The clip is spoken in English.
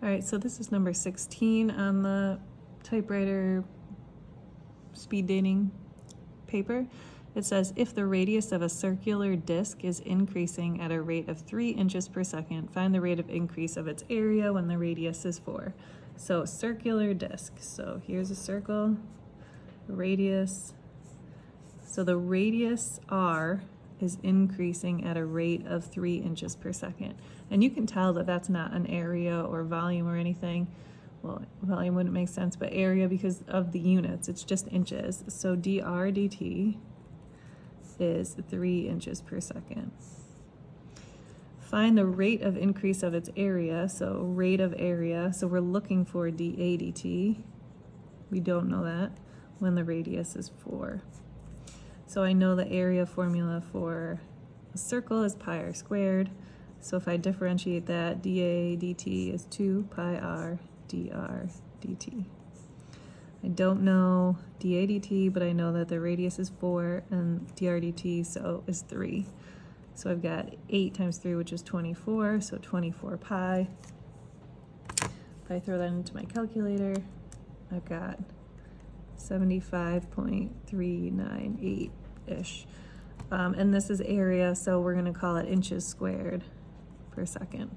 All right, so this is number 16 on the typewriter speed dating paper. It says, if the radius of a circular disc is increasing at a rate of 3 inches per second, find the rate of increase of its area when the radius is 4. So circular disc, so here's a circle, radius. So the radius R is increasing at a rate of 3 inches per second. And you can tell that that's not an area or volume or anything. Well, volume wouldn't make sense, but area because of the units, it's just inches. So dr dt is 3 inches per second. Find the rate of increase of its area, so rate of area. So we're looking for dA dt. We don't know that when the radius is 4. So I know the area formula for a circle is pi r squared. So if I differentiate that, dA dt is 2 pi r dr dt. I don't know dA dt, but I know that the radius is 4 and dr dt so is 3. So I've got 8 times 3, which is 24, so 24 pi. If I throw that into my calculator, I've got 75.398-ish. And this is area, so we're going to call it inches squared per second.